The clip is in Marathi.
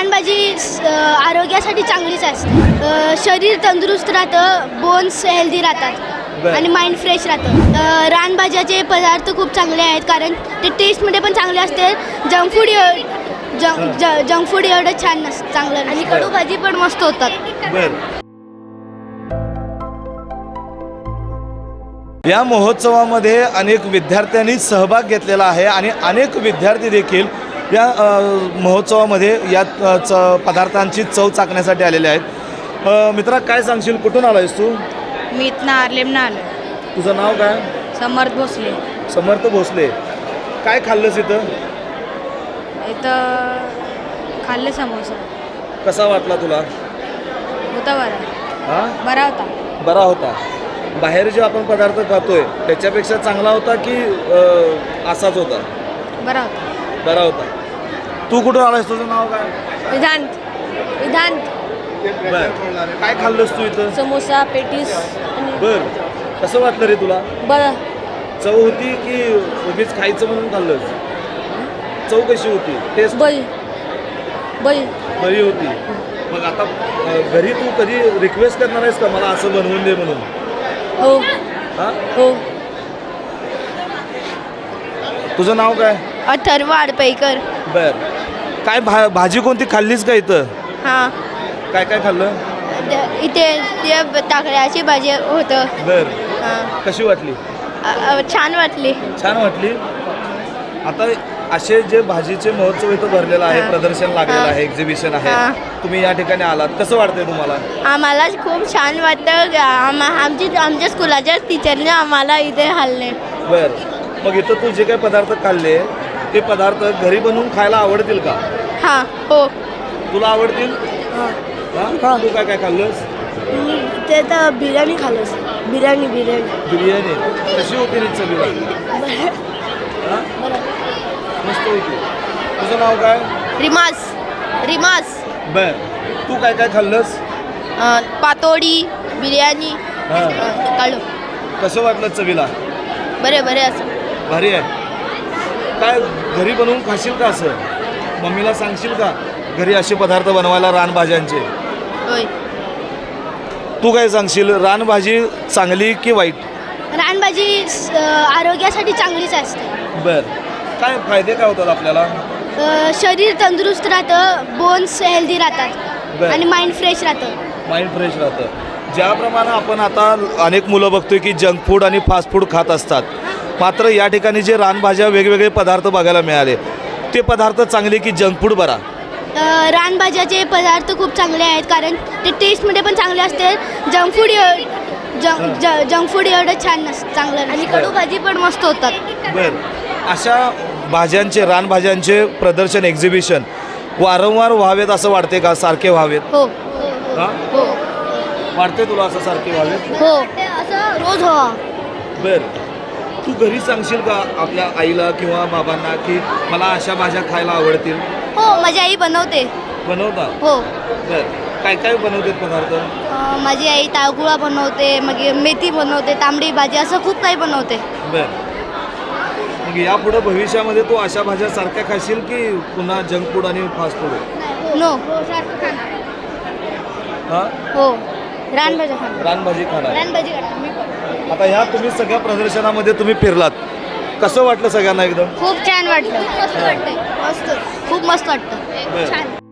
रानभाजी आरोग्यासाठी चांगलीच असते. शरीर तंदुरुस्त राहतं, बोन्स हेल्दी राहतात आणि माइंड फ्रेश राहतं. रानभाज्याचे पदार्थ खूप चांगले आहेत कारण ते टेस्टमध्ये पण चांगले असते. जंक फूड एवढं छान नसतं चांगलं आणि कडू भाजी पण मस्त होतात. या महोत्सवामध्ये अनेक विद्यार्थ्यांनी सहभाग घेतलेला आहे आणि अनेक विद्यार्थी देखील या महोत्सवामध्ये या पदार्थांची चव चाखण्यासाठी आलेले आहेत. मित्रा, काय सांगशील, कुठून आलायस तू? मी इथनं आर्लेमनं आलो. तुझं नाव काय? समर्थ भोसले. समर्थ भोसले. काय खाल्लंस इथं? इथं खाल्ले समोसा. कसा वाटला तुला? होता बरा. हां, बरा होता. बरा होता. बाहेर जे आपण पदार्थ खातोय त्याच्यापेक्षा चांगला होता की असाच होता? बरा होता. बरा होता. तू कुठून आलायस? तुझं नाव काय? विधांत. बर. काय खाल्लंस तू इथं? समोसा, पेटीस. बर. कसं वाटलं रे तुला? बरं. चव होती की उगीच खायचं म्हणून खाल्लंस? चव कशी होती? टेस्ट बरी होती. मग आता घरी तू कधी रिक्वेस्ट करणार आहेस का मला असं बनवून दे म्हणून? हो. हां, हो. तुझं नाव काय? अथर्व आडपईकर. बर. काय भाजी कोणती खाल्लीस का इथं? हां, काय काय खाल्लं? इथे ते ताकड्याची भाजी होतं. बर. हां, कशी वाटली? छान वाटली. छान वाटली. आता असे जे भाजीचे महोत्सव इथं भरलेला आहे, हां. प्रदर्शन लागलेलं आहे, एक्झिबिशन आहे, हां. तुम्ही या ठिकाणी आलात, कसं वाटतंय तुम्हाला? आम्हाला खूप छान वाटतं. आमच्या स्कूलाच्या टीचरने आम्हाला इथे हल्ले. बर. मग इथं तू जे काही पदार्थ खाल्ले ते पदार्थ घरी बनवून खायला आवडतील का? हां, हो. तुला आवडतील? हां? तू काय काय खाल्लंस? ते तर बिर्याणी खाल्लंस. बिर्याणी बिर्याणी कशी होती रे चवीला? हां? मस्त होती. तुझं नाव काय? रिमास. बर. तू काय काय खाल्लंस? पातोडी, बिर्याणी. हां. काढू. कसं वाटलं चवीला? बरे असं. भारी आहे. काय घरी बनवून खाशील का असं? मम्मीला सांगशील का घरी असे पदार्थ बनवायला रानभाज्यांचे? होय. तू काय सांगशील, रानभाजी चांगली की वाईट? रानभाजी आरोग्यासाठी चांगलीच असते. बर. काय फायदे काय होतात आपल्याला? शरीर तंदुरुस्त राहतं, बोन्स हेल्दी राहतात बरं. आणि माइंड फ्रेश राहतं. माइंड फ्रेश राहतं. ज्याप्रमाणे आपण आता अनेक मुलं बघतोय की जंक फूड आणि फास्ट फूड खात असतात, मात्र या ठिकाणी जे रानभाज्या वेगवेगळे पदार्थ बघायला मिळाले, ते पदार्थ चांगले की जंक फूड बरा? रानभाज्याचे पदार्थ खूप चांगले आहेत कारण ते टेस्टमध्ये पण चांगले असते. जंक फूड एवढं छान नसतं चांगलं आणि कडू भाजी पण मस्त होतात. बर. अशा भाज्यांचे, रानभाज्यांचे प्रदर्शन, एक्झिबिशन वारंवार व्हावेत असं वाटते का? सारखे व्हावेत? हो. हां? हो. वाटते तुला असं सारखे व्हावेत? हो. असं रोज हवा. बर. तू घरी सांगशील का आपल्या आईला किंवा बाबांना की मला अशा भाज्या खायला आवडतील? हो, माझी आई बनवते. बनवता? हो. बर. काय काय बनवतात पदार्थ? माझी आई ताळगुळा बनवते, मग मेथी बनवते, तांबडी भाजी, असं खूप काही बनवते. बर. मग यापुढं भविष्यामध्ये तू अशा भाज्या सारख्या खाशील की पुन्हा जंक फूड आणि फास्ट फूड? नो. हां? हो. रानभाज्या खाणार. रानभाजी खाणार. रानभाजी खाणार मी पण. आता ह्या तुम्ही सगळ्या प्रदर्शनामध्ये तुम्ही फिरलात, कसं वाटलं सगळ्यांना एकदम? खूप छान वाटलं. मस्त वाटतंय. खूप मस्त वाटतं. बरं. छान.